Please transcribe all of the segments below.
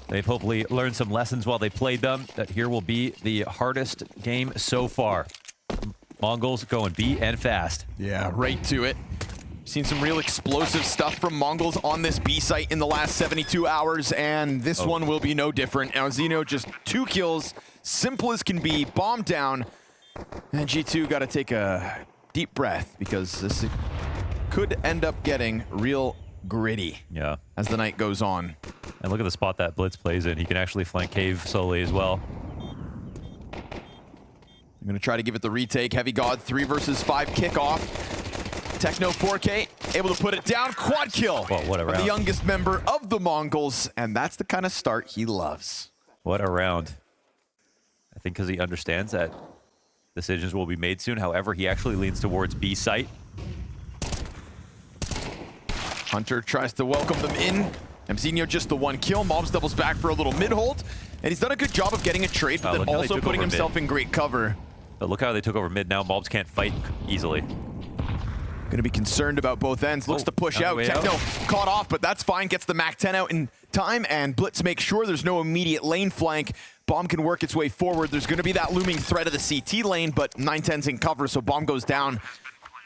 They've hopefully learned some lessons while they played them. That here will be the hardest game so far. Mongols going B and fast. Yeah, right to it. Seen some real explosive stuff from Mongols on this B site in the last 72 hours, and this one will be no different. Now Zeno just 2 kills, simple as can be, bomb down, and G2 got to take a deep breath because this could end up getting real gritty as the night goes on. And look at the spot that Blitz plays in. He can actually flank Cave slowly as well. I'm going to try to give it the retake. Heavy God, 3 versus 5 kickoff. Techno 4K able to put it down. Quad kill. Well, what a round. The youngest member of the Mongols, and that's the kind of start he loves. What a round. I think because he understands that decisions will be made soon. However, he actually leans towards B site. Hunter tries to welcome them in. Mzinho just the 1 kill. Mobs doubles back for a little mid-hold. And he's done a good job of getting a trade, but then also putting himself in great cover. But look how they took over mid now. Mobs can't fight easily. Going to be concerned about both ends. Looks to push out. Techno caught off, but that's fine. Gets the Mac 10 out in time, and Blitz makes sure there's no immediate lane flank. Bomb can work its way forward. There's going to be that looming threat of the CT lane, but 910's in cover, so Bomb goes down.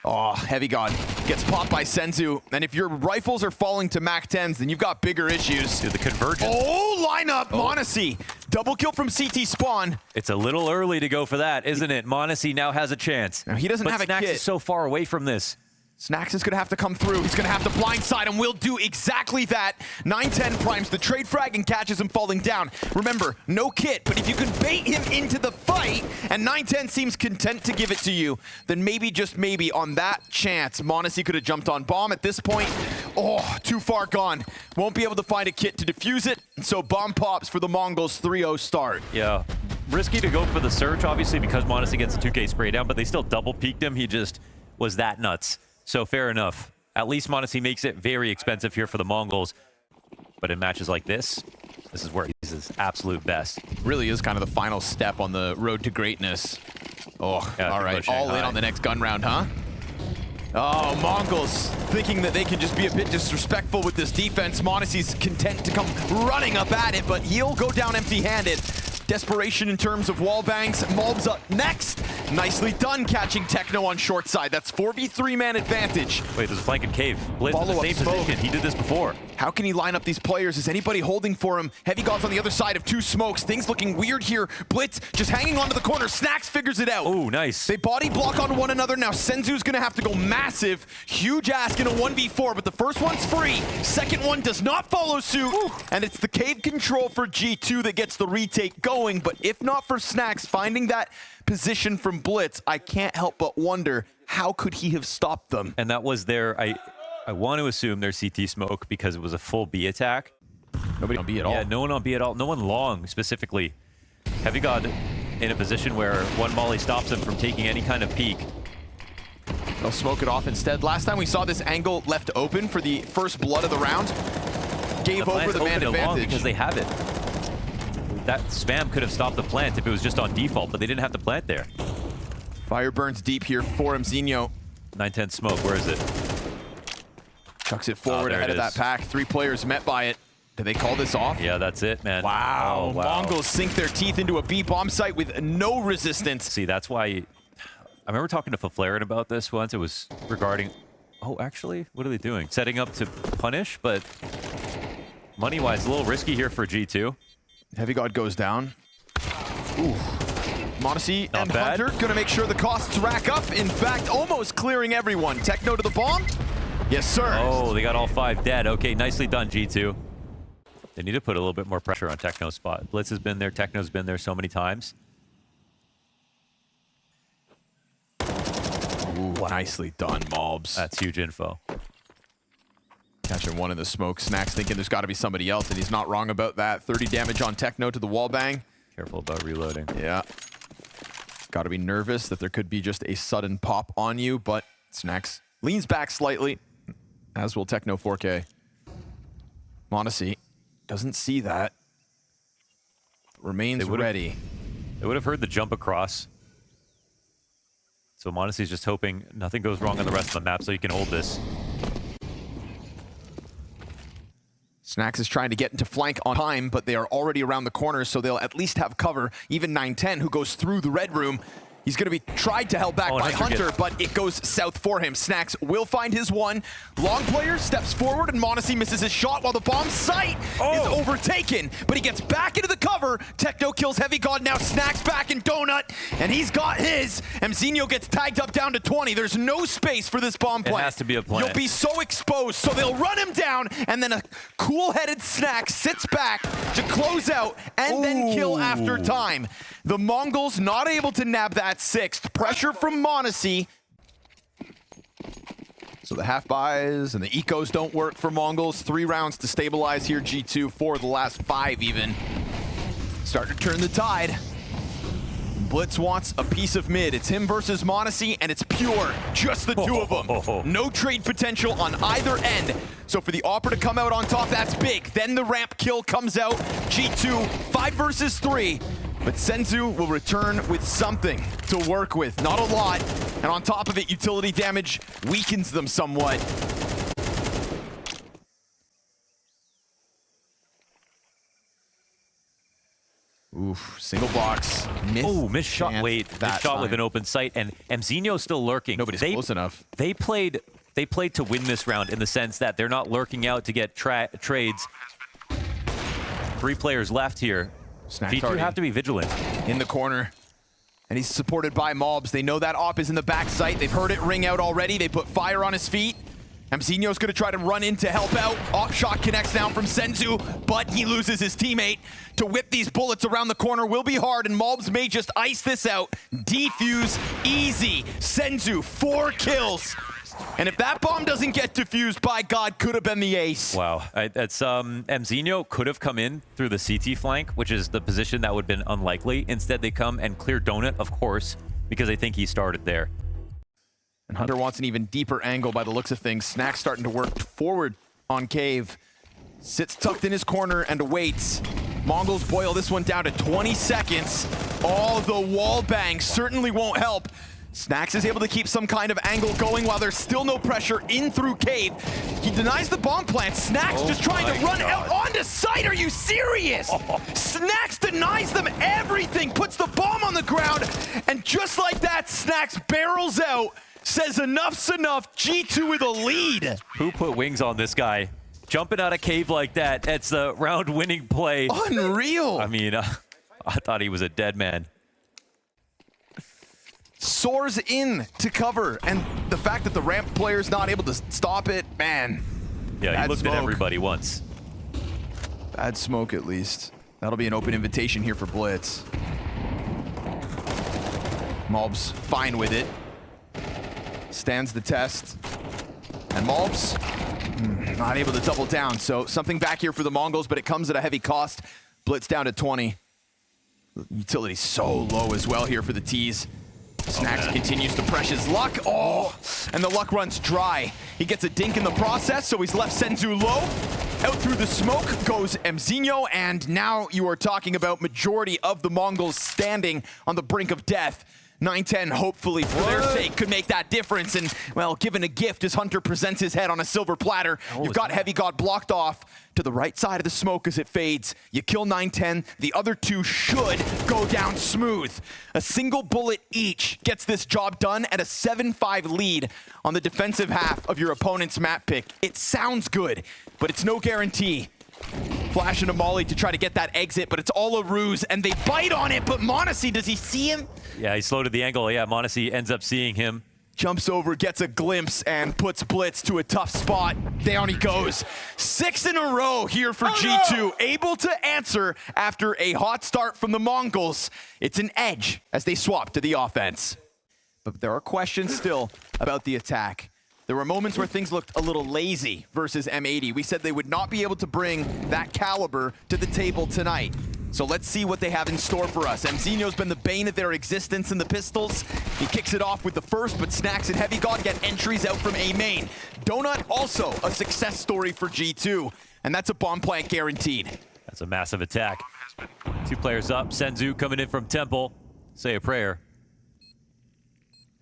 Oh, Heavy God gets popped by Senzu. And if your rifles are falling to Mac 10s, then you've got bigger issues. Dude, the convergence. Oh, lineup, Monacy. Double kill from CT spawn. It's a little early to go for that, isn't it? Monacy now has a chance. Now, he doesn't have a Snacks kit. is so far away from this. Snacks is going to have to come through. He's going to have to blindside him. Will do exactly that. 910 primes the trade frag and catches him falling down. Remember, no kit, but if you can bait him into the fight, and 910 seems content to give it to you, then maybe, just maybe, on that chance, Monacy could have jumped on bomb. At this point, oh, too far gone. Won't be able to find a kit to defuse it, and so bomb pops for the Mongols 3-0 start. Yeah, risky to go for the search, obviously, because Monacy gets a 2K spray down, but they still double peaked him. He just was that nuts. So fair enough. At least Monacy makes it very expensive here for the Mongols. But in matches like this is where he's his absolute best. Really is kind of the final step on the road to greatness. Oh, yeah, all right. All in on the next gun round, huh? Oh, Mongols thinking that they can just be a bit disrespectful with this defense. Monacy's content to come running up at it, but he'll go down empty-handed. Desperation in terms of wall bangs. Mobs up next. Nicely done catching Techno on short side. That's 4v3 man advantage. Wait, there's a flank in Cave. Blitz in the same position. He did this before. How can he line up these players? Is anybody holding for him? Heavy God's on the other side of 2 smokes. Things looking weird here. Blitz just hanging onto the corner. Snacks figures it out. Oh, nice. They body block on one another. Now Senzu's gonna have to go massive. Huge ask in a 1v4, but the first one's free. Second one does not follow suit. Ooh. And it's the Cave control for G2 that gets the retake going. But if not for Snacks finding that position from Blitz, I can't help but wonder, how could he have stopped them? And that was their, I want to assume their CT smoke because it was a full B attack. Nobody on B at all. Yeah, no one on B at all. No one long, specifically. Heavy God in a position where one molly stops him from taking any kind of peek. They'll smoke it off instead. Last time we saw this angle left open for the first blood of the round. Gave over the man advantage. Because they have it. That spam could have stopped the plant if it was just on default, but they didn't have to plant there. Fire burns deep here for Mzinho. 910 smoke, where is it? Chucks it forward ahead of that pack. 3 players met by it. Do they call this off? Yeah, that's it, man. Wow. Oh, wow. Mongols sink their teeth into a B bomb site with no resistance. See, that's why I remember talking to Flaren about this once. It was regarding, oh, actually, what are they doing? Setting up to punish, but money-wise, a little risky here for G2. Heavy God goes down. Ooh. Monacy and Hunter gonna make sure the costs rack up. In fact, almost clearing everyone. Techno to the bomb. Yes, sir. Oh, they got all 5 dead. Okay, nicely done, G2. They need to put a little bit more pressure on Techno's spot. Blitz has been there. Techno's been there so many times. Ooh, nicely done, Mobs. That's huge info. Catching one in the smoke. Snacks thinking there's got to be somebody else, and he's not wrong about that. 30 damage on Techno to the wall bang. Careful about reloading. Yeah. Got to be nervous that there could be just a sudden pop on you, but Snacks leans back slightly, as will Techno 4K. Monacy doesn't see that. Remains ready. They would have heard the jump across. So Monacy's just hoping nothing goes wrong on the rest of the map so he can hold this. Snax is trying to get into flank on time, but they are already around the corner, so they'll at least have cover. Even 910, who goes through the red room, he's going to be tried to held back by Hunter, but it goes south for him. Snax will find his one. Long player steps forward, and Monacy misses his shot while the bomb site is overtaken, but he gets back into the cover. Techno kills Heavy God. Now Snax back in Donut, and he's got his. Mzinho gets tagged up down to 20. There's no space for this bomb plant. It has to be a plant. You'll be so exposed, so they'll run him down, and then a cool-headed Snax sits back to close out and then kill after time. The Mongols not able to nab that sixth. Pressure from Monacy. So the half buys and the ecos don't work for Mongols. 3 rounds to stabilize here. G2 for the last 5 even. Starting to turn the tide. Blitz wants a piece of mid. It's him versus Monacy, and it's pure. Just the two of them. No trade potential on either end. So for the Opera to come out on top, that's big. Then the ramp kill comes out. G2, 5 versus 3. But Senzu will return with something to work with. Not a lot. And on top of it, utility damage weakens them somewhat. Oof, single box. Missed shot. Wait, missed shot with an open sight, and Mzinho's still lurking. Nobody's close enough. They played to win this round in the sense that they're not lurking out to get trades. 3 players left here. G2 have to be vigilant. In the corner. And he's supported by mobs. They know that op is in the back site. They've heard it ring out already. They put fire on his feet. Mzinho's going to try to run in to help out. Op shot connects down from Senzu, but he loses his teammate. To whip these bullets around the corner will be hard, and mobs may just ice this out. Defuse, easy. Senzu, 4 kills. And if that bomb doesn't get defused, by God, could have been the ace. Wow. That's Mzinho could have come in through the CT flank, which is the position that would have been unlikely. Instead, they come and clear Donut, of course, because they think he started there. And Hunter wants an even deeper angle by the looks of things. Snax starting to work forward on Cave. Sits tucked in his corner and awaits. Mongols boil this one down to 20 seconds. Oh, the wall bang certainly won't help. Snax is able to keep some kind of angle going while there's still no pressure in through Cave. He denies the bomb plant. Snax just trying to run out onto site. Are you serious? Snax denies them everything, puts the bomb on the ground, and just like that, Snax barrels out, says enough's enough. G2 with a lead. Who put wings on this guy? Jumping out of Cave like that, that's the round-winning play. Unreal. I mean, I thought he was a dead man. Soars in to cover, and the fact that the ramp player's not able to stop it, man. Yeah, he looked at everybody once. Bad smoke, at least. That'll be an open invitation here for Blitz. Mobs fine with it. Stands the test. And Mobs not able to double down, so something back here for the Mongols, but it comes at a heavy cost. Blitz down to 20. Utility's so low as well here for the T's. Snax continues to press his luck. And the luck runs dry. He gets a dink in the process, so he's left Senzu low. Out through the smoke goes Mzinho, and now you are talking about majority of the Mongols standing on the brink of death. 910, hopefully, for their sake, could make that difference. And, well, given a gift as Hunter presents his head on a silver platter, you've got Heavy God blocked off to the right side of the smoke as it fades. You kill 910. The other 2 should go down smooth. A single bullet each gets this job done at a 7-5 lead on the defensive half of your opponent's map pick. It sounds good, but it's no guarantee. Flash into Molly to try to get that exit, but it's all a ruse, and they bite on it, but Monacy, does he see him? Yeah, he slowed at the angle. Yeah, Monacy ends up seeing him. Jumps over, gets a glimpse, and puts Blitz to a tough spot. Down he goes. 6 in a row here for G2. No! Able to answer after a hot start from the Mongols. It's an edge as they swap to the offense. But there are questions still about the attack. There were moments where things looked a little lazy versus M80. We said they would not be able to bring that caliber to the table tonight. So let's see what they have in store for us. Mzinho's been the bane of their existence in the pistols. He kicks it off with the first, but Snax and Heavy God get entries out from A main. Donut also a success story for G2, and that's a bomb plant guaranteed. That's a massive attack. 2 players up. Senzu coming in from Temple. Say a prayer.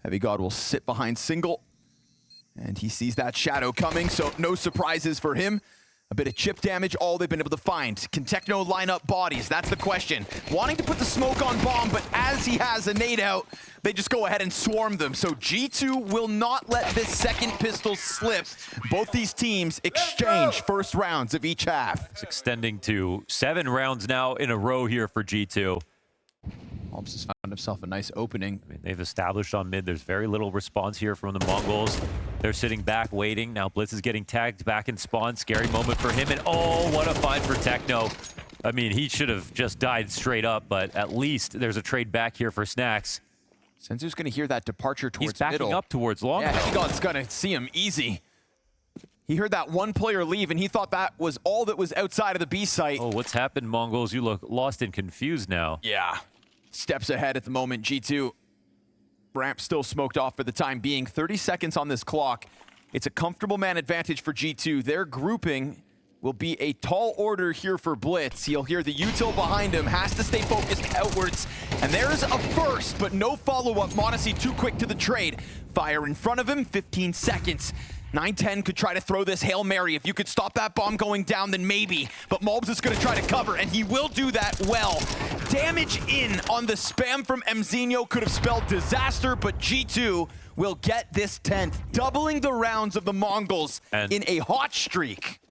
Heavy God will sit behind single. And he sees that shadow coming, so no surprises for him. A bit of chip damage, all they've been able to find. Can Techno line up bodies? That's the question. Wanting to put the smoke on Bomb, but as he has a nade out, they just go ahead and swarm them. So G2 will not let this second pistol slip. Both these teams exchange first rounds of each half. It's extending to 7 rounds now in a row here for G2. Mombs has found himself a nice opening. I mean, they've established on mid. There's very little response here from the Mongols. They're sitting back waiting. Now Blitz is getting tagged back in spawn. Scary moment for him. And oh, what a find for Techno. I mean, he should have just died straight up, but at least there's a trade back here for Snacks. Senzu's going to hear that departure towards He's backing middle. up towards long. Yeah, Heavygod's going to see him easy. He heard that one player leave, and he thought that was all that was outside of the B site. Oh, what's happened, Mongols? You look lost and confused now. Yeah. Steps ahead at the moment. G2 ramp still smoked off for the time being. 30 seconds on this clock. It's a comfortable man advantage for G2. Their grouping will be a tall order here for Blitz. He'll hear the util behind him, has to stay focused outwards. And there's a first, but no follow-up. m0NESY too quick to the trade. Fire in front of him, 15 seconds. 910 could try to throw this Hail Mary. If you could stop that bomb going down, then maybe. But Mulbs is going to try to cover, and he will do that well. Damage in on the spam from Mzinho could have spelled disaster, but G2 will get this 10th, doubling the rounds of the Mongols in a hot streak.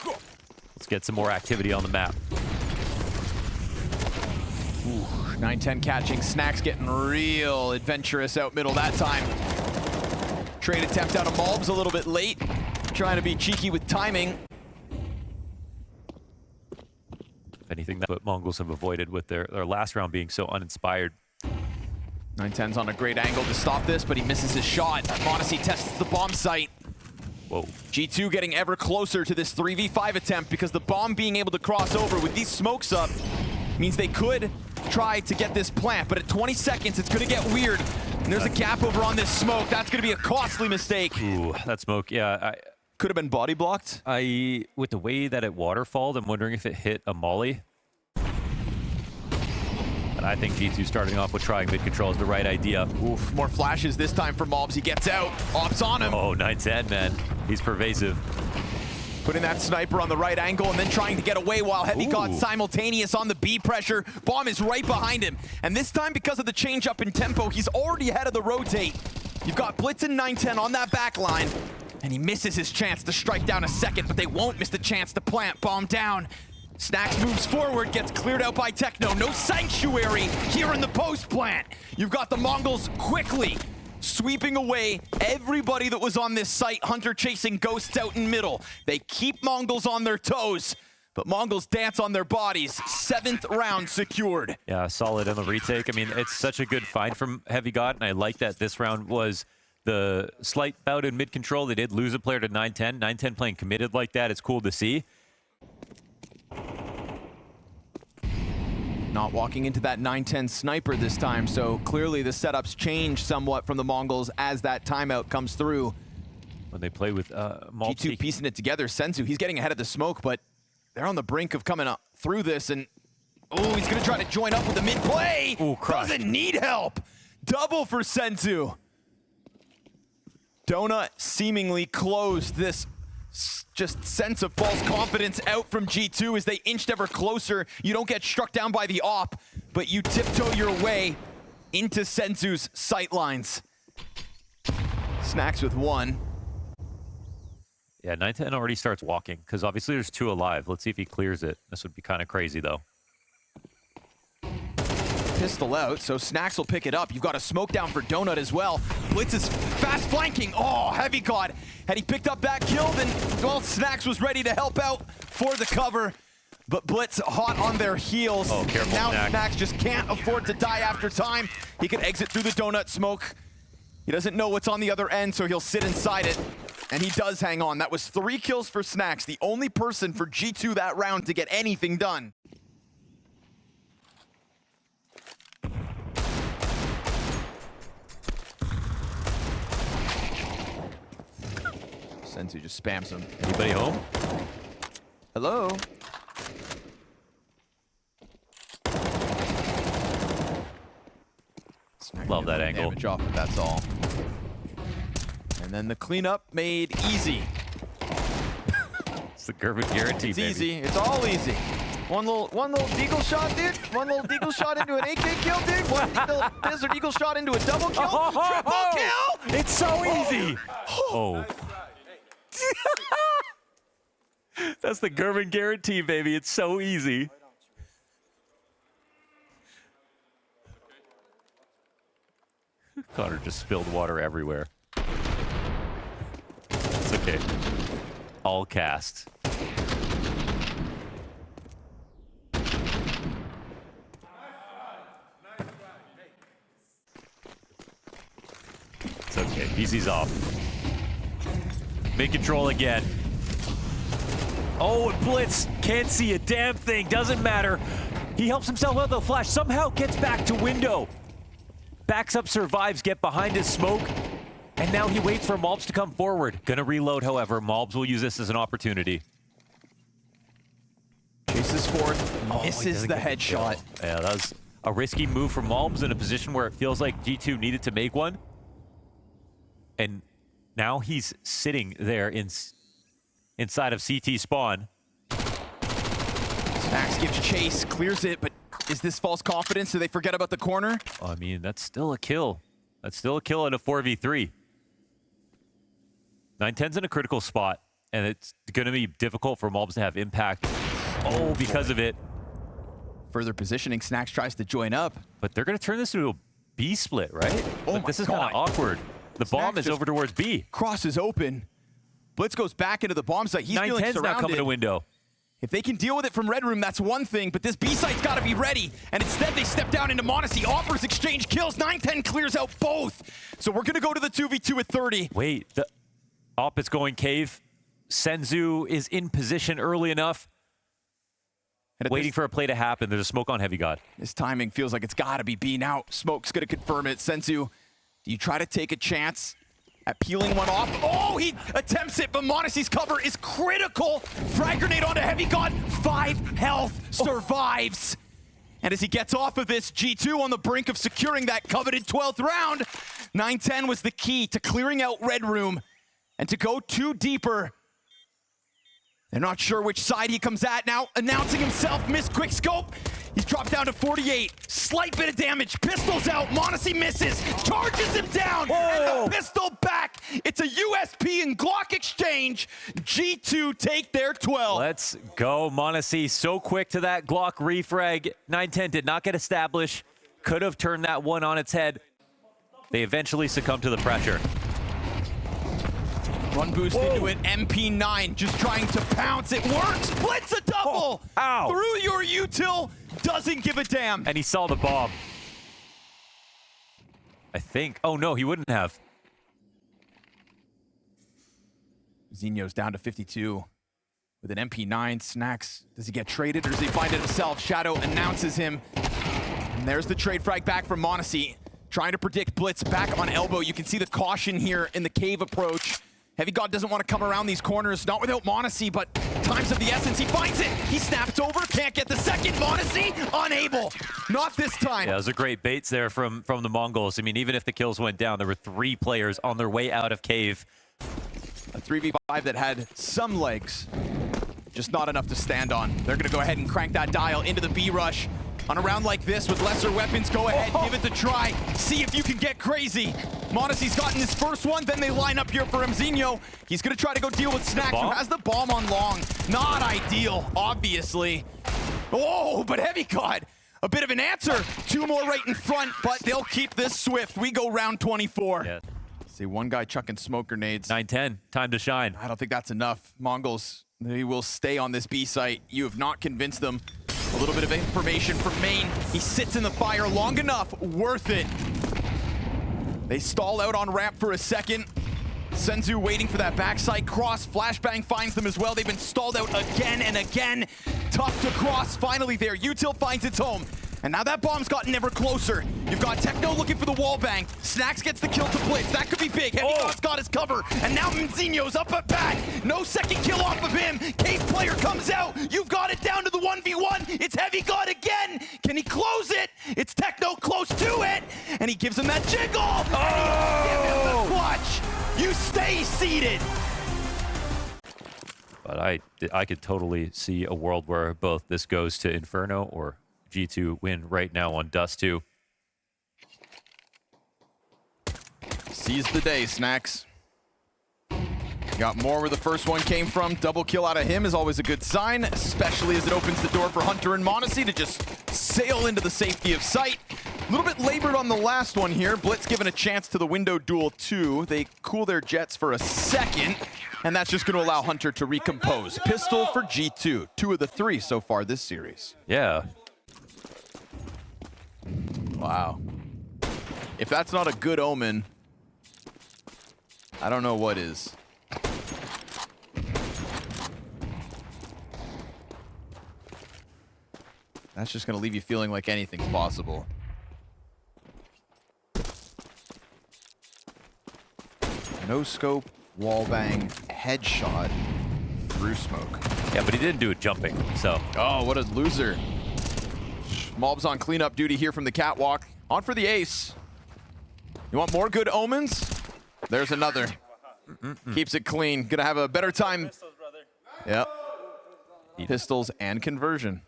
Let's get some more activity on the map. Ooh, 910 catching. Snacks getting real adventurous out middle that time. Trade attempt out of Mulbs a little bit late. Trying to be cheeky with timing. If anything, that's what Mongols have avoided with their last round being so uninspired. 910's on a great angle to stop this, but he misses his shot. m0NESY tests the bomb site. Whoa. G2 getting ever closer to this 3v5 attempt because the bomb being able to cross over with these smokes up means they could try to get this plant, but at 20 seconds, it's gonna get weird. And there's a gap over on this smoke. That's gonna be a costly mistake. Ooh, that smoke, yeah. Could have been body blocked. With the way that it waterfalled, I'm wondering if it hit a molly. And I think G2 starting off with trying mid-control is the right idea. Oof, more flashes this time for Mulbs. He gets out, ops on him. Oh, 910, man. He's pervasive. Putting that sniper on the right angle and then trying to get away while Heavygod simultaneous on the B pressure. Bomb is right behind him. And this time, because of the change up in tempo, he's already ahead of the rotate. You've got Blitz and 910 on that back line. And he misses his chance to strike down a second, but they won't miss the chance to plant. Bomb down. Snacks moves forward, gets cleared out by Techno. No sanctuary here in the post plant. You've got the Mongols quickly sweeping away everybody that was on this site. Hunter chasing ghosts out in middle. They keep Mongols on their toes, but Mongols dance on their bodies. 7th round secured. Yeah, solid in the retake. I mean, it's such a good find from Heavygod, and I like that this round was the slight bout in mid-control. They did lose a player to 910. 910 playing committed like that, it's cool to see. Not walking into that 910 sniper this time, so clearly the setups change somewhat from the Mongols as that timeout comes through. When they play with G2 piecing it together. Senzu, he's getting ahead of the smoke, but they're on the brink of coming up through this, and oh, he's gonna try to join up with the mid play. Ooh, crushed. Doesn't need help. Double for Senzu. Donut seemingly closed this just sense of false confidence out from G2 as they inched ever closer. You don't get struck down by the op, but you tiptoe your way into Senzu's sightlines. Snacks with 1. Yeah, 910 already starts walking, because obviously there's 2 alive. Let's see if he clears it. This would be kind of crazy, though. Pistol out, so Snacks will pick it up. You've got a smoke down for Donut as well. Blitz is fast flanking. Oh, Heavygod. Had he picked up that kill, then, well, Snacks was ready to help out for the cover. But Blitz hot on their heels. Oh, careful, now Snack. Snacks just can't afford to die after time. He can exit through the Donut smoke. He doesn't know what's on the other end, so he'll sit inside it. And he does hang on. That was 3 kills for Snacks, the only person for G2 that round to get anything done. Senzu just spams him. Anybody home? Hello? Love that angle. Damage off, but that's all. And then the cleanup made easy. It's the Gervin guarantee, It's baby. easy. It's all easy. One little deagle shot, dude. One little deagle shot into an AK kill, dude. One little desert eagle shot into a double kill. Triple kill! It's so easy. Oh. That's the Gervin guarantee, baby. It's so easy. Connor just spilled water everywhere. It's okay. All cast. It's okay. PC's off. Mid control again. Oh, and Blitz can't see a damn thing. Doesn't matter. He helps himself out, though. Flash somehow gets back to window. Backs up, survives, get behind his smoke. And now he waits for Mobs to come forward. Gonna reload, however. Mobs will use this as an opportunity. Chases forth, misses the headshot. Yeah, that was a risky move from Mobs in a position where it feels like G2 needed to make one. And now he's sitting there inside of CT spawn. Max gives chase, clears it, but is this false confidence? Do they forget about the corner? I mean, that's still a kill. That's still a kill in a 4v3. 910's in a critical spot, and it's going to be difficult for Mobs to have impact. Oh, because of it. Further positioning, Snacks tries to join up. But they're going to turn this into a B split, right? Oh Like, my this is God. kind of awkward. The bomb is just over towards B. Crosses open. Blitz goes back into the bomb site. He's feeling 910's now surrounded. coming to window. If they can deal with it from Red Room, that's one thing, but this B site's got to be ready. And instead, they step down into Monacy. Offers exchange kills. 910 clears out both. So we're going to go to the 2v2 at 30. Wait, the Op is going cave. Senzu is in position early enough. And Waiting for a play to happen. There's a smoke on Heavy God. This timing feels like it's got to be B. Now, Smoke's going to confirm it. Senzu, do you try to take a chance at peeling one off? Oh, he attempts it, but Monacy's cover is critical. Frag grenade onto Heavy God. 5 health, survives. And as he gets off of this, G2 on the brink of securing that coveted 12th round. 910 was the key to clearing out Red Room and to go 2 deeper. They're not sure which side he comes at now. Announcing himself, missed quick scope. He's dropped down to 48. Slight bit of damage. Pistols out. Monacy misses. Charges him down. And the pistol back. It's a USP and Glock exchange. G2 take their 12. Let's go, Monacy. So quick to that Glock refrag. 910 did not get established. Could have turned that one on its head. They eventually succumbed to the pressure. Run boost into it. MP9 just trying to pounce. It works. Blitz a double. Ow. Through your util. Doesn't give a damn. And he saw the bomb. I think. Oh, no, he wouldn't have. Zinho's down to 52 with an MP9. Snacks, does he get traded or does he find it himself? Shadow announces him. And there's the trade frag back from Monacy. Trying to predict Blitz back on elbow. You can see the caution here in the cave approach. Heavy God doesn't want to come around these corners, not without Monacy, but time's of the essence. He finds it. He snaps over, can't get the second. Monacy, unable. Not this time. Yeah, those are great baits there from the Mongols. I mean, even if the kills went down, there were 3 players on their way out of cave. A 3v5 that had some legs, just not enough to stand on. They're going to go ahead and crank that dial into the B rush. On a round like this with lesser weapons, go ahead, give it the try. See if you can get crazy. Monacy's gotten his first one, then they line up here for him. Zinho, he's going to try to go deal with Snacks, who has the bomb on long. Not ideal, obviously. Oh, but Heavy God, a bit of an answer. 2 more right in front, but they'll keep this swift. We go round 24. Yeah. See one guy chucking smoke grenades. 910, time to shine. I don't think that's enough. Mongols, they will stay on this B site. You have not convinced them. A little bit of information from Main. He sits in the fire long enough. Worth it. They stall out on ramp for a second. Senzu waiting for that backside cross. Flashbang finds them as well. They've been stalled out again and again. Tough to cross. Finally there. Util finds its home. And now that bomb's gotten ever closer. You've got Techno looking for the wall bang. Snacks gets the kill to Blitz. That could be big. Heavy God's got his cover. And now Zinho's up at bat. No second kill off of him. Cave player comes out. You've got it down to the 1v1. It's Heavy God again. Can he close it? It's Techno close to it. And he gives him that jiggle. And give him the clutch. You stay seated. But I could totally see a world where both this goes to Inferno or G2 win right now on Dust 2. Seize the day, Snacks. Got more where the first one came from. Double kill out of him is always a good sign, especially as it opens the door for Hunter and m0NESY to just sail into the safety of sight. A little bit labored on the last one here. Blitz given a chance to the window duel too. They cool their jets for a second, and that's just going to allow Hunter to recompose. Pistol for G2, 2 of the 3 so far this series. Yeah. Wow. If that's not a good omen, I don't know what is. That's just going to leave you feeling like anything's possible. No scope, wall bang, headshot through smoke. Yeah, but he didn't do it jumping, so. Oh, what a loser. Mob's on cleanup duty here from the catwalk. On for the ace. You want more good omens? There's another. Keeps it clean. Gonna have a better time. Yep. Pistols and conversion.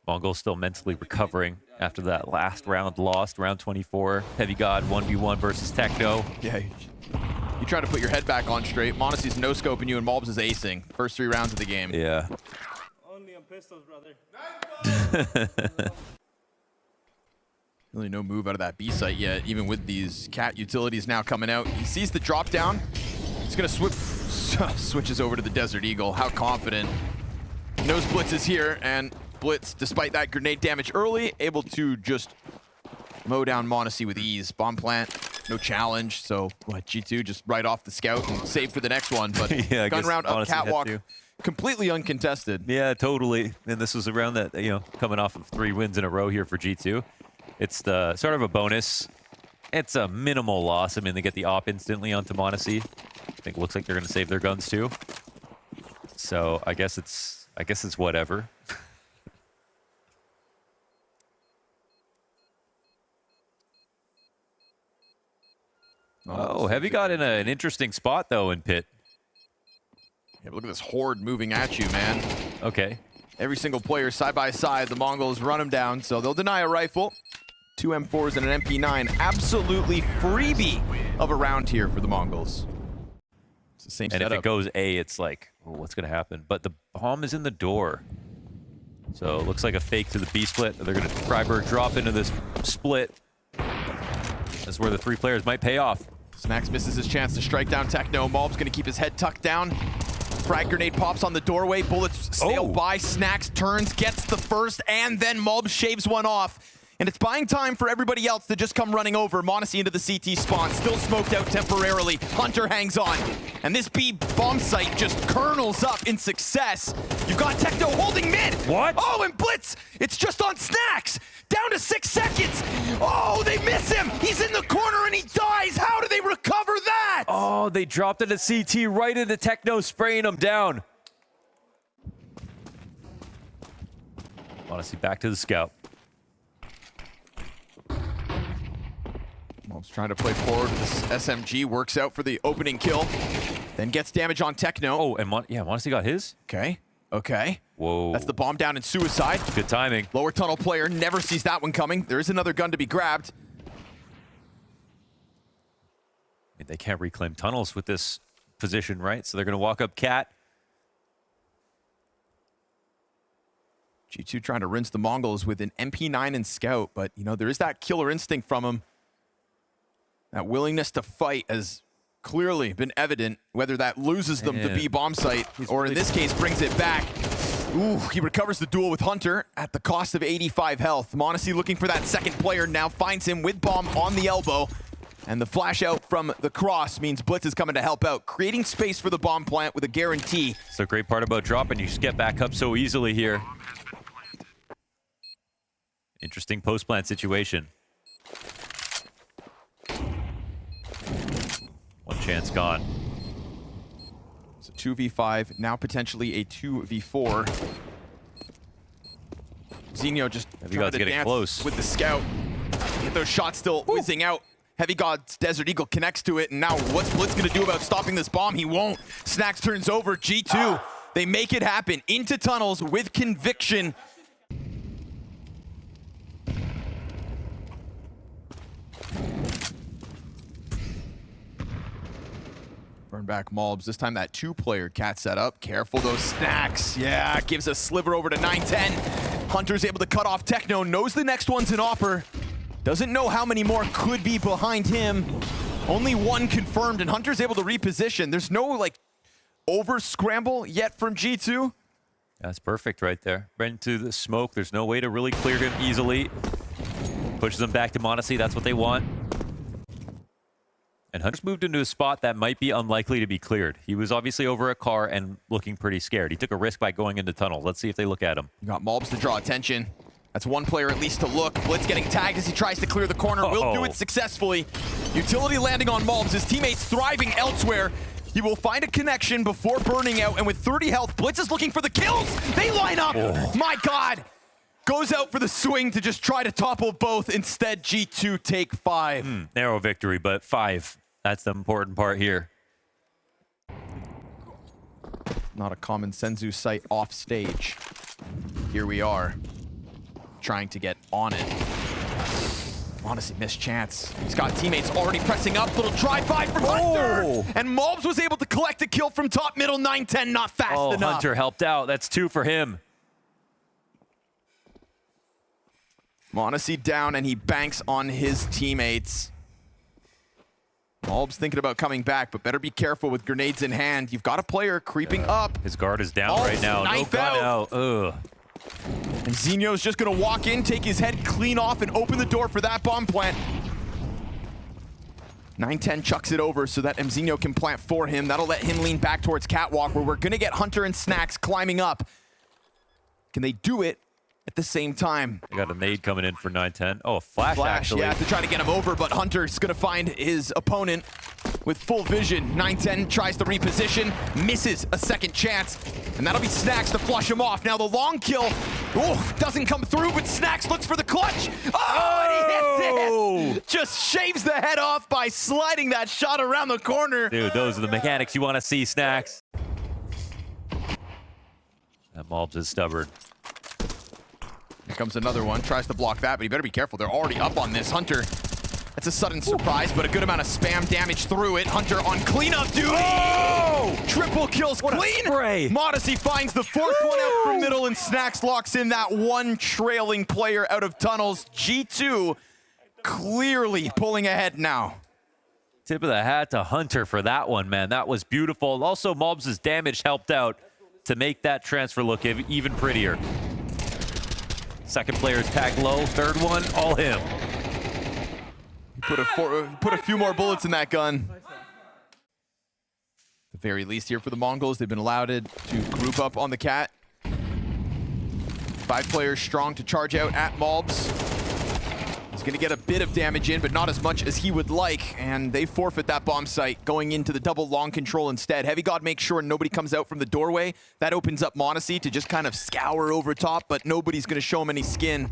Mongolz still mentally recovering after that last round lost, round 24. Heavy God 1v1 versus Techno. Yeah, you try to put your head back on straight. m0NESY's no-scoping you and Mobs is acing. First 3 rounds of the game. Yeah. Only on pistols, brother. Really no move out of that B site yet, even with these cat utilities now coming out. He sees the drop down. He's gonna switches over to the Desert Eagle. How confident. Knows Blitz is here, and Blitz, despite that grenade damage early, able to just mow down m0NESY with ease. Bomb plant, no challenge. So what, G2 just right off the scout and save for the next one. But yeah, gun round up m0NESY catwalk, completely uncontested. Yeah, totally. And this was a round that, you know, coming off of 3 wins in a row here for G2. It's the sort of a bonus. It's a minimal loss. I mean, they get the op instantly onto m0NESY. I think it looks like they're going to save their guns too. So I guess it's whatever. Oh, Heavy got in an interesting spot, though, in pit. Yeah, but look at this horde moving at you, man. Okay. Every single player side by side. The Mongols run them down, so they'll deny a rifle. 2 M4s and an MP9. Absolutely freebie of a round here for the Mongols. It's the same And setup. if it goes A, it's like, oh, what's going to happen? But the bomb is in the door. So it looks like a fake to the B split. They're going to Freiburg drop into this split. That's where the 3 players might pay off. Snacks misses his chance to strike down Techno. Mob's gonna keep his head tucked down. Frag grenade pops on the doorway. Bullets sail by. Snacks turns, gets the first, and then Mob shaves one off. And it's buying time for everybody else to just come running over. m0NESY into the CT spawn, still smoked out temporarily. Hunter hangs on. And this B bomb site just kernels up in success. You've got Techno holding mid. What? Oh, and Blitz, it's just on Snacks. Down to 6 seconds. Oh, they miss him. He's in the corner and he dies. How do they recover that? Oh, they dropped it at CT right into Techno, spraying him down. m0NESY back to the scout. Mob's trying to play forward with this SMG. Works out for the opening kill. Then gets damage on Techno. Oh, and m0NESY got his? Okay. Okay. Whoa. That's the bomb down in Suicide. Good timing. Lower tunnel player never sees that one coming. There is another gun to be grabbed. I mean, they can't reclaim tunnels with this position, right? So they're going to walk up Cat. G2 trying to rinse the Mongols with an MP9 and Scout, but, you know, there is that killer instinct from him. That willingness to fight has clearly been evident, whether that loses them the B bomb site or in this case brings it back. Ooh, he recovers the duel with Hunter at the cost of 85 health. m0NESY looking for that second player, now finds him with bomb on the elbow. And the flash out from the cross means Blitz is coming to help out, creating space for the bomb plant with a guarantee. It's the great part about dropping. You just get back up so easily here. Interesting post-plant situation. One chance gone. It's a 2v5, now potentially a 2v4. Xenio just trying to getting dance close with the Scout. Get those shots still whizzing out. Heavy God's Desert Eagle connects to it, and now what's Blitz gonna do about stopping this bomb? He won't. Snacks turns over, G2. They make it happen into tunnels with conviction. Burn back Mulbs. This time that 2-player cat setup. Careful those Snacks. Yeah, gives a sliver over to 910. Hunter's able to cut off Techno. Knows the next one's an Opper. Doesn't know how many more could be behind him. Only one confirmed, and Hunter's able to reposition. There's no, like, over-scramble yet from G2. That's perfect right there. Right into the smoke. There's no way to really clear him easily. Pushes them back to Monacy. That's what they want. And Hunter's moved into a spot that might be unlikely to be cleared. He was obviously over a car and looking pretty scared. He took a risk by going into tunnel. Let's see if they look at him. You got Mulbs to draw attention. That's one player at least to look. Blitz getting tagged as he tries to clear the corner. Will do it successfully. Utility landing on Mulbs. His teammates thriving elsewhere. He will find a connection before burning out, and with 30 health, Blitz is looking for the kills. They line up. My God. Goes out for the swing to just try to topple both. Instead, G2 take 5. Narrow victory, but 5. That's the important part here. Not a common Senzu sight off stage. Here we are, trying to get on it. Honestly, missed chance. He's got teammates already pressing up. Little drive-by from Hunter. And Mulbs was able to collect a kill from top middle. 910, not fast enough. Hunter helped out. That's 2 for him. Monacy down, and he banks on his teammates. Mulbs thinking about coming back, but better be careful with grenades in hand. You've got a player creeping up. His guard is down right now. No gun out. Ugh. And Zinho's just gonna walk in, take his head clean off, and open the door for that bomb plant. 910 chucks it over so that Mzinho can plant for him. That'll let him lean back towards Catwalk, where we're gonna get Hunter and Snacks climbing up. Can they do it at the same time? They got a nade coming in for 910. Oh, a flash actually. Yeah, to try to get him over, but Hunter's gonna find his opponent with full vision. 910 tries to reposition, misses a second chance, and that'll be Snacks to flush him off. Now the long kill, doesn't come through, but Snacks looks for the clutch. Oh, and he hits it! Just shaves the head off by sliding that shot around the corner. Dude, those are the mechanics you want to see, Snacks. That Mulbs is stubborn. Here comes another one, tries to block that, but you better be careful. They're already up on this. Hunter, that's a sudden surprise, but a good amount of spam damage through it. Hunter on cleanup duty. Triple kills clean. Monacy finds the 4th one out from middle, and Snacks locks in that one trailing player out of tunnels. G2 clearly pulling ahead now. Tip of the hat to Hunter for that one, man. That was beautiful. Also, Mulbs' damage helped out to make that transfer look even prettier. Second player tagged low, 3rd one, all him. Put a few more bullets in that gun. At the very least here for the Mongols, they've been allowed to group up on the cat. 5 players strong to charge out at Mulbs. He's gonna get a bit of damage in, but not as much as he would like, and they forfeit that bomb site, going into the double long control instead. Heavy God makes sure nobody comes out from the doorway. That opens up Monacy to just kind of scour over top, but nobody's gonna show him any skin.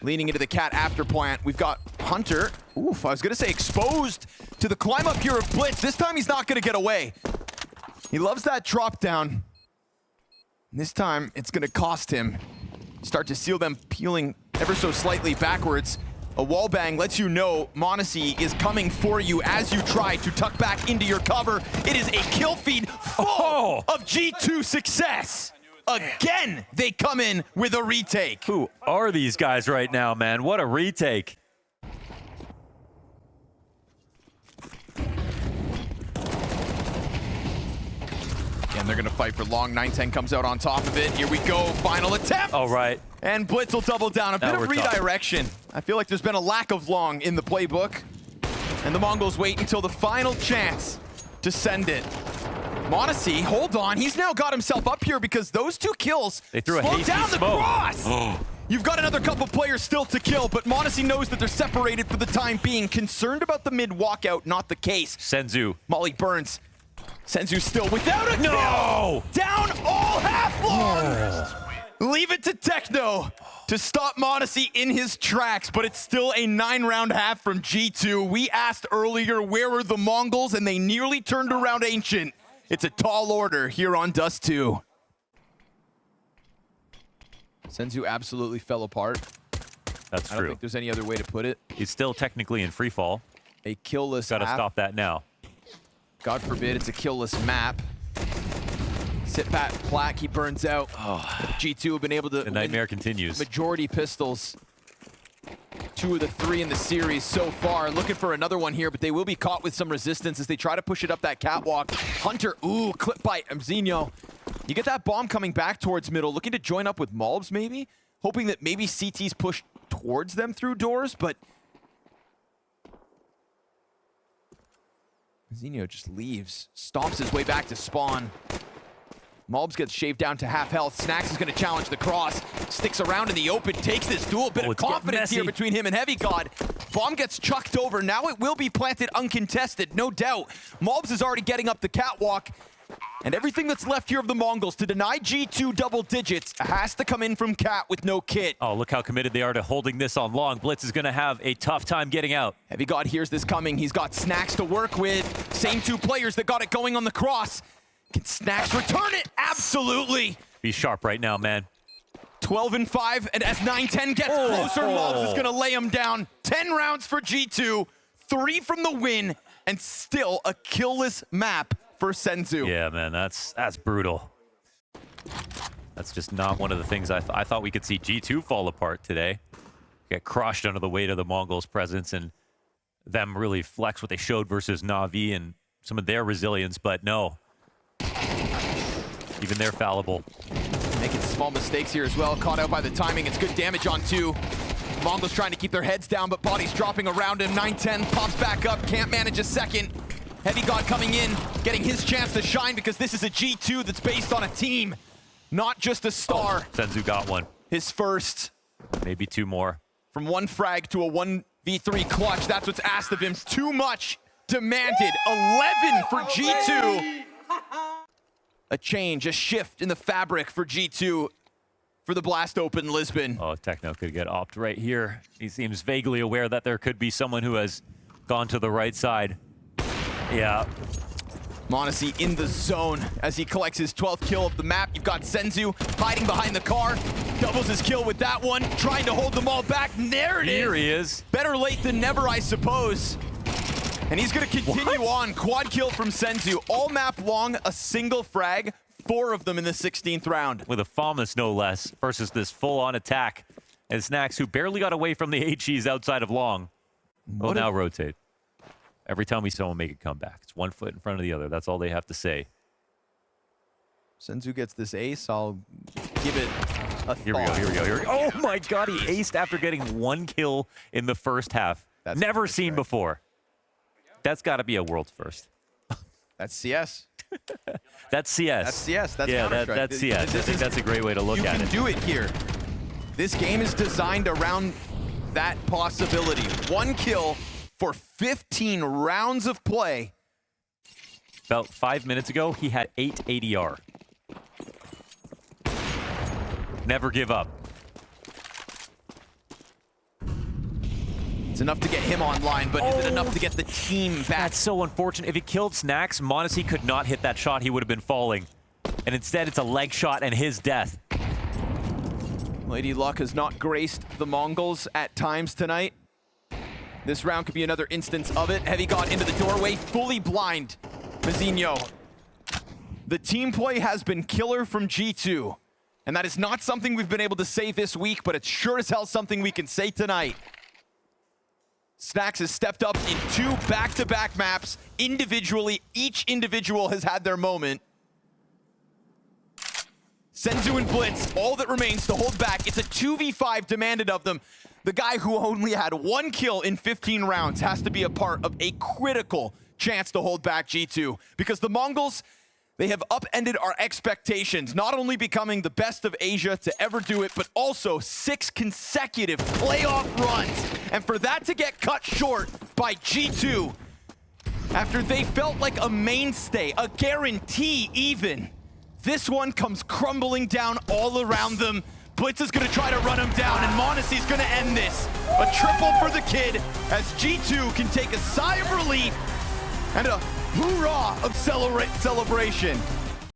Leaning into the cat after plant, we've got Hunter. Oof, I was gonna say exposed to the climb up here of Blitz. This time he's not gonna get away. He loves that drop down. This time it's gonna cost him. Start to seal them peeling ever so slightly backwards. A wall bang lets you know Monacy is coming for you as you try to tuck back into your cover. It is a kill feed full of G2 success. Again, they come in with a retake. Who are these guys right now, man? What a retake. And they're gonna fight for long. 910 comes out on top of it. Here we go, final attempt. All right. And Blitz will double down. A bit of redirection. I feel like there's been a lack of long in the playbook. And the Mongols wait until the final chance to send it. Monacy, hold on. He's now got himself up here because those 2 kills they threw slowed down the smoke. cross. You've got another couple players still to kill, but Monacy knows that they're separated for the time being. Concerned about the mid walkout, not the case. Senzu. Molly burns. Senzu still without a kill. Down all half long. Leave it to Techno. to stop Modesty in his tracks, but it's still a 9-round half from G2. We asked earlier, where were the Mongols, and they nearly turned around Ancient. It's a tall order here on Dust 2. Senzu absolutely fell apart. That's I don't true. think there's any other way to put it. He's still technically in free fall. A killless Gotta half. stop that now. God forbid it's a killless map. Sit back, Plaque, he burns out. G2 have been able to The nightmare continues. majority pistols. 2 of the 3 in the series so far. Looking for another one here, but they will be caught with some resistance as they try to push it up that catwalk. Hunter, ooh, clip by Mzinho. You get that bomb coming back towards middle, looking to join up with Molbs maybe, hoping that maybe CT's push towards them through doors, but Mzinho just leaves, stomps his way back to spawn. Molbs gets shaved down to half health. Snacks is going to challenge the cross. Sticks around in the open, takes this duel. Bit of it's getting confidence here messy. between him and Heavy God. Bomb gets chucked over. Now it will be planted uncontested, no doubt. Molbs is already getting up the catwalk. And everything that's left here of the Mongols to deny G2 double digits has to come in from Cat with no kit. Oh, look how committed they are to holding this on long. Blitz is going to have a tough time getting out. Heavy God hears this coming. He's got Snacks to work with. Same 2 players that got it going on the cross. Can Snacks return it? Absolutely. Be sharp right now, man. 12 and 5, and as 9-10 gets closer, Molbs is gonna lay him down. 10 rounds for G2, 3 from the win, and still a killless map for Senzu. Yeah, man, that's brutal. That's just not one of the things I thought we could see G2 fall apart today. Get crushed under the weight of the Mongols' presence and them really flex what they showed versus Na'Vi and some of their resilience, but no. Even they're fallible. Making small mistakes here as well, caught out by the timing. It's good damage on 2. Mongols trying to keep their heads down, but bodies dropping around him. 9-10 pops back up, can't manage a second. Heavy God coming in, getting his chance to shine because this is a G2 that's based on a team, not just a star. Senzu got one. His first. Maybe 2 more. From 1 frag to a 1v3 clutch, that's what's asked of him. Too much demanded. 11 for G2. A change, a shift in the fabric for G2 for the BLAST Open Lisbon. Oh, Techno could get opt right here. He seems vaguely aware that there could be someone who has gone to the right side. Yeah. Monacy in the zone as he collects his 12th kill of the map. You've got Senzu hiding behind the car. Doubles his kill with that one, trying to hold them all back. There it is. Here he is. Better late than never, I suppose. And he's going to continue on. Quad kill from Senzu. All map long, a single frag. 4 of them in the 16th round. With a FAMAS no less versus this full-on attack. And Snacks, who barely got away from the HEs outside of long, will now rotate. Every time we see someone make a comeback, it's 1 foot in front of the other. That's all they have to say. Senzu gets this ace. I'll give it a thought. Here we go, here we go, here we go. Oh my god, he aced after getting 1 kill in the first half. That's never seen before. That's got to be a world first. That's CS. That's CS. That's CS. That's yeah, Counter-Strike. that's CS. I think that's a great way to look at You it. can do it here. This game is designed around that possibility. 1 kill for 15 rounds of play. About 5 minutes ago, he had 8 ADR. Never give up. It's enough to get him online, but is it enough to get the team back? That's so unfortunate. If he killed Snacks, Monacy could not hit that shot. He would have been falling. And instead, it's a leg shot and his death. Lady Luck has not graced the Mongols at times tonight. This round could be another instance of it. Heavy got into the doorway, fully blind. Mzinho. The team play has been killer from G2. And that is not something we've been able to say this week, but it's sure as hell something we can say tonight. Snacks has stepped up in 2 back-to-back maps individually. Each individual has had their moment. Senzu and Blitz, all that remains to hold back. It's a 2v5 demanded of them. The guy who only had 1 kill in 15 rounds has to be a part of a critical chance to hold back G2. Because the Mongols, they have upended our expectations, not only becoming the best of Asia to ever do it, but also 6 consecutive playoff runs. And for that to get cut short by G2, after they felt like a mainstay, a guarantee even, this one comes crumbling down all around them. Blitz is gonna try to run him down, and Monacy's gonna end this. A triple for the kid, as G2 can take a sigh of relief and a hoorah of celebration.